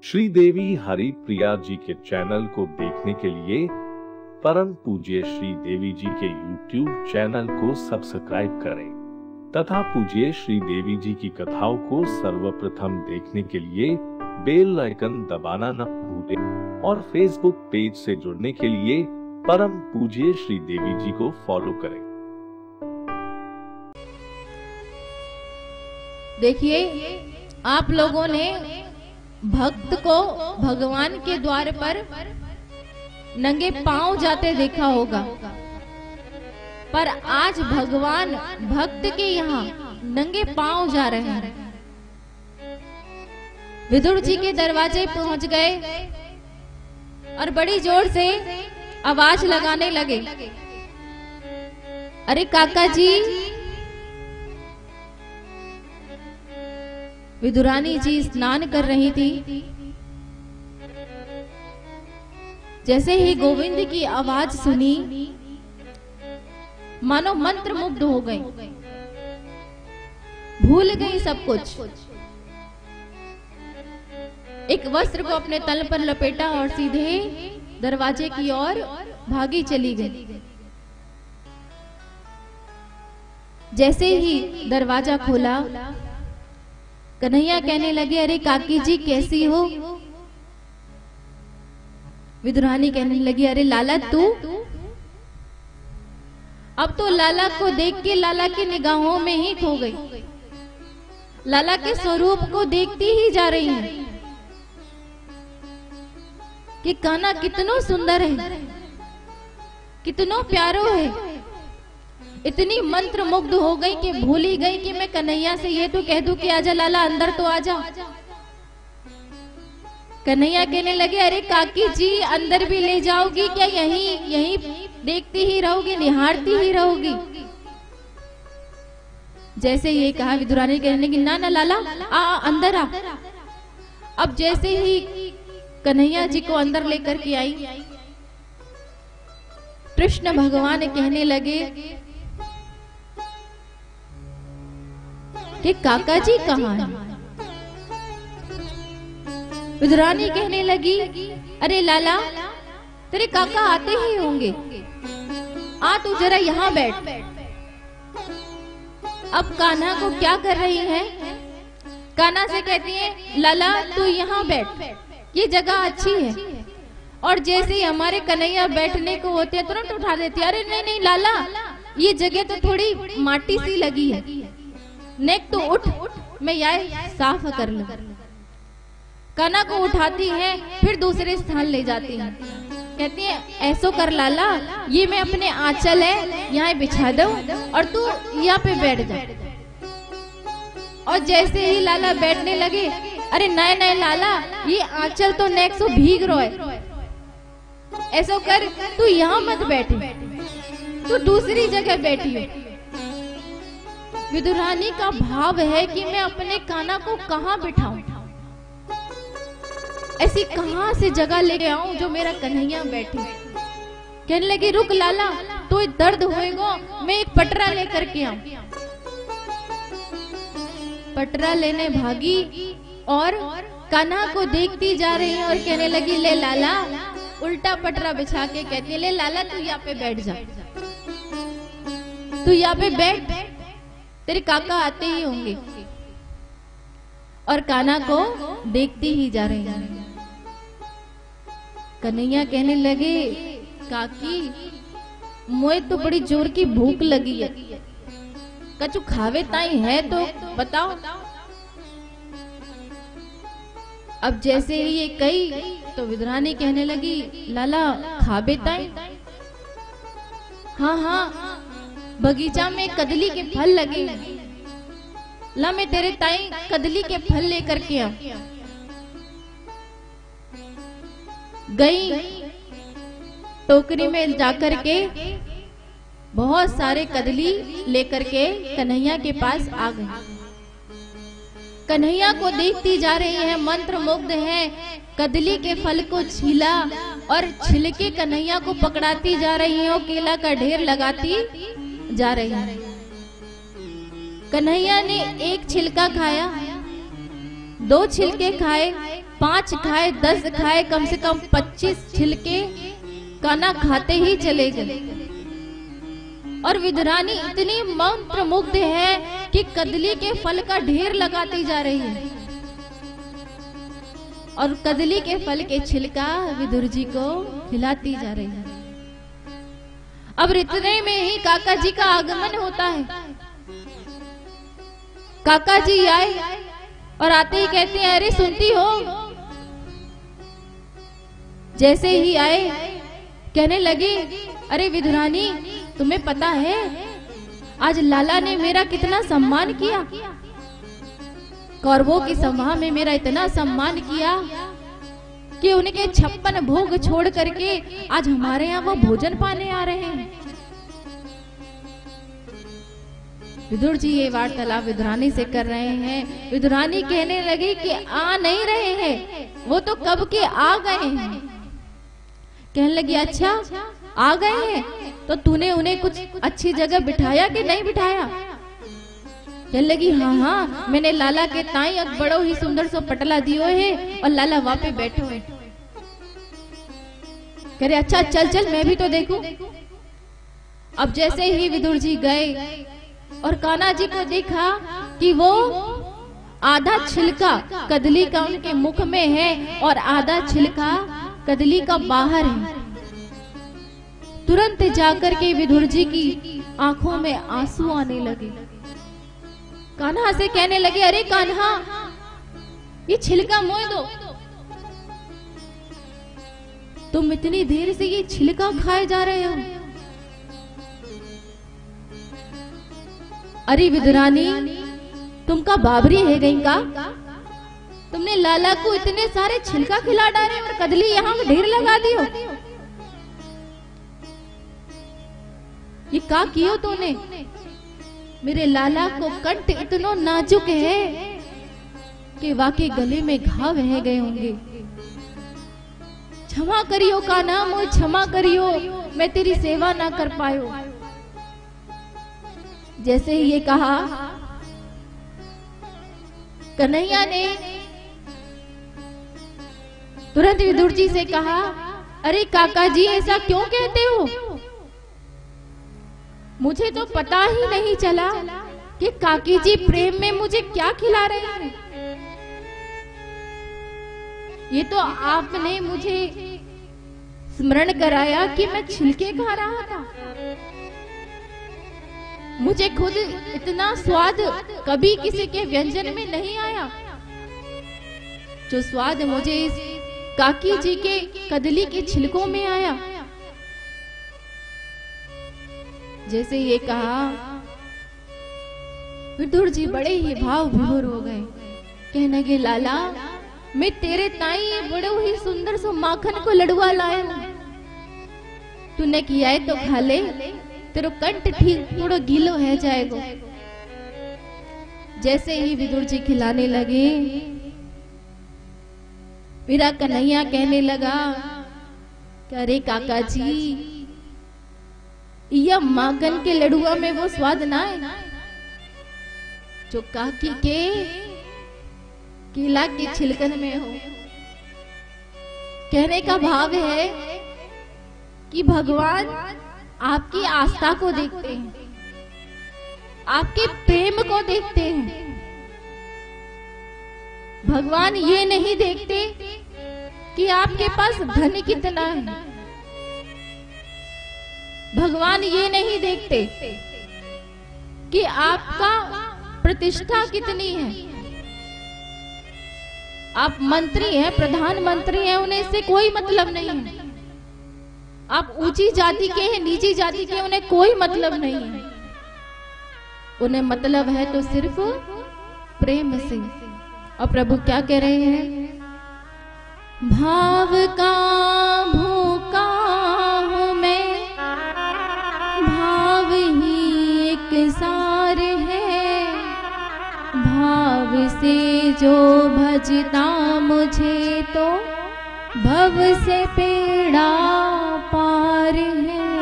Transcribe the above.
श्रीदेवी हरिप्रिया जी के चैनल को देखने के लिए परम पूज्य श्रीदेवी जी के YouTube चैनल को सब्सक्राइब करें तथा पूज्य श्रीदेवी जी की कथाओं को सर्वप्रथम देखने के लिए बेल आइकन दबाना न भूलें और फेसबुक पेज से जुड़ने के लिए परम पूज्य श्रीदेवी जी को फॉलो करें। देखिए, आप लोगों ने भक्त को भगवान के द्वार पर नंगे पांव जाते देखा होगा, पर आज भगवान भक्त के यहाँ नंगे पांव जा रहे हैं। विदुर जी के दरवाजे पहुंच गए और बड़ी जोर से आवाज लगाने लगे, अरे काका जी। विदुरानी जी स्नान कर रही थी। जैसे ही गोविंद की आवाज सुनी, मानो मंत्र मुग्ध हो गई, भूल गई सब कुछ। एक वस्त्र को अपने तल पर लपेटा और सीधे दरवाजे की ओर भागी चली गई। जैसे ही दरवाजा खोला, कन्हैया कहने लगे, अरे काकी जी कैसी हो? विदुरानी कहने लगी, अरे लाला तू? अब तो लाला को देख के लाला की निगाहों में ही खो गई। लाला के स्वरूप को देखती ही जा रही है कि कान्हा कितना सुंदर है, कितना प्यारो है। इतनी मंत्र मुग्ध हो गई कि भूल ही गई कि मैं कन्हैया से ये तो कह दूं कि आजा लाला, अंदर तो आजा। कन्हैया कहने लगे, अरे काकी जी अंदर भी ले जाओगी क्या? यहीं देखती ही रहोगी, निहारती ही रहोगी? जैसे ये कहा, विदुरानी कहने लगी, ना ना लाला, आ अंदर आ। अब जैसे ही कन्हैया जी को अंदर लेकर के आई, कृष्ण भगवान कहने लगे कि काका जी कहाँ हैं? विदुरानी कहने लगी, अरे लाला तेरे काका आते ही होंगे, आ तू जरा यहाँ बैठ। अब कान्हा को क्या कर रही है? कान्हा से कहती है, लाला तू यहाँ बैठ, ये जगह अच्छी है। और जैसे ही हमारे कन्हैया बैठने को होते हैं तुरंत उठा देती है, अरे नहीं नहीं लाला, ये जगह तो थोड़ी माटी सी लगी है, नेक तो उठ, मैं यह साफ कर लूं। कान्हा को उठाती है, फिर दूसरे स्थान ले जाती है। कहती है, ऐसो कर लाला, ये मैं अपने आंचल है यहाँ बिछा दूं और तू यहाँ पे बैठ जा। और जैसे ही लाला बैठने लगे, अरे नए नए लाला, ये आंचल तो नेक सो भीग रो है, ऐसो कर तू यहाँ मत बैठे, तू दूसरी जगह बैठी हो। विदुरानी का भाव है कि मैं अपने कान्हा को कहाँ बिठाऊं, ऐसी कहाँ से जगह लेके आऊं जो मेरा कन्हैया बैठे। कहने लगी, रुक लाला, तो दर्द होएगा, मैं एक पटरा लेकर के आऊं। पटरा लेने भागी और कान्हा को देखती जा रही है और कहने लगी, ले लाला, उल्टा पटरा बिछा के कहती है, ले लाला तू यहाँ पे बैठ जा, तू यहाँ पे बैठ, तेरे काका आते ही होंगे। और कान्हा को देखती ही जा रही है। कन्हैया कहने लगे, काकी मोए तो बड़ी जोर की भूख लगी है, कछु खावे ताई है तो बताओ। अब जैसे ही ये कही तो विदुरानी कहने लगी, लाला खावे ताई? हाँ हाँ, बगीचा में कदली के फल लगे, ला मैं तेरे ताई कदली के फल लेकर के आ। गई, टोकरी में जाकर के बहुत सारे कदली लेकर के कन्हैया के पास आ गई। कन्हैया को देखती जा रही है, मंत्र मुग्ध है। कदली के फल को छीला और छिलके कन्हैया को पकड़ाती जा रही है और केला का ढेर लगाती जा रही है। कन्हैया ने एक छिलका खाया, दो छिलके खाए, 5 खाए 10 खाए, कम से कम 25 छिलके कान्हा खाते ही चले गए। और विदुरानी इतनी मंत्रमुग्ध है कि कदली के फल का ढेर लगाती जा रही है और कदली के फल के छिलका विदुर जी को खिलाती जा रही है। अब इतने में ही काका जी का आगमन होता है। काका जी आए और आते ही कहते हैं, अरे सुनती हो? जैसे ही आए कहने लगे, अरे विदुरानी तुम्हें पता है आज लाला ने मेरा कितना सम्मान किया, कौरवों की सभा में मेरा इतना सम्मान किया कि उनके 56 भोग छोड़ करके आज हमारे यहाँ वो भोजन पाने आ रहे हैं। विदुर जी ये वार्तालाप विदुरानी से कर रहे हैं। विदुरानी कहने लगी कि आ नहीं रहे हैं, वो तो कब के आ गए हैं। कहने लगी, अच्छा आ गए हैं तो तूने उन्हें कुछ अच्छी जगह बिठाया कि नहीं बिठाया? कहने लगी, हाँ हाँ मैंने लाला के ताई एक बड़ो ही सुंदर सो पटला दियो है और लाला वहां पे बैठो है। कह रहे, अच्छा चल चल मैं भी तो देखूं। अब जैसे ही विदुर जी गए और कान्हा जी को देखा कि वो आधा छिलका कदली का उनके मुख में है और आधा छिलका कदली का बाहर है, तुरंत जाकर के विदुर जी की आंखों में आंसू आने लगे। कान्हा से कहने लगे, अरे कान्हा ये छिलका मोड़ दो, तुम इतनी देर से ये छिलका खाए जा रहे हो। अरे विदुरानी तुम का बाबरी है गई का? तुमने लाला को इतने सारे छिलका खिला डाले और कदली यहाँ ढेर लगा दियो। ये का कियो तूने? मेरे लाला को कंठ इतना नाजुक है कि वाकई गले में घाव रह गए होंगे। क्षमा करियो कान्हा, मुझे क्षमा करियो, मैं तेरी सेवा ना कर पायो। जैसे ही ये कहा, कन्हैया ने तुरंत विदुर जी से कहा, अरे काका जी ऐसा क्यों कहते हो? मुझे तो पता ही नहीं चला कि काकी जी प्रेम में मुझे क्या खिला रहे हैं। ये तो आपने मुझे स्मरण कराया कि मैं छिलके खा रहा था। मुझे खुद इतना स्वाद कभी किसी के व्यंजन में नहीं आया जो स्वाद मुझे इस काकी जी के कदली के छिलकों में आया। जैसे ये कहा, विदुर जी बड़े ही भाव विभोर हो गए। कहने लगे, लाला मैं तेरे ताई बड़े ही सुंदर सो माखन को लड़ुआ लाया हूं, तूने किया है तो खा ले, तेरा कंठ ठीक थोड़ा गीलो है जाएगा। जैसे ही विदुर जी खिलाने लगे, मेरा कन्हैया कहने लगा, अरे काका जी यह माखन के लड़ुआ में वो स्वाद ना है जो काकी के केला के छिलकन में हो। कहने का भाव है कि भगवान आपकी आस्था को देखते हैं, आपके प्रेम को देखते हैं। भगवान ये नहीं देखते कि आपके पास धन कितना है। भगवान ये नहीं देखते कि आपका प्रतिष्ठा कितनी है। आप मंत्री हैं, प्रधानमंत्री हैं, उन्हें इससे कोई मतलब नहीं है। आप ऊंची जाति के हैं, नीची जाति के, उन्हें कोई मतलब नहीं है। उन्हें मतलब है तो सिर्फ प्रेम से। और प्रभु क्या कह रहे हैं? भाव का भूखा हूं मैं, भाव ही एक सार है, भाव से जो भजता मुझे तो भव से पेड़ा पार है।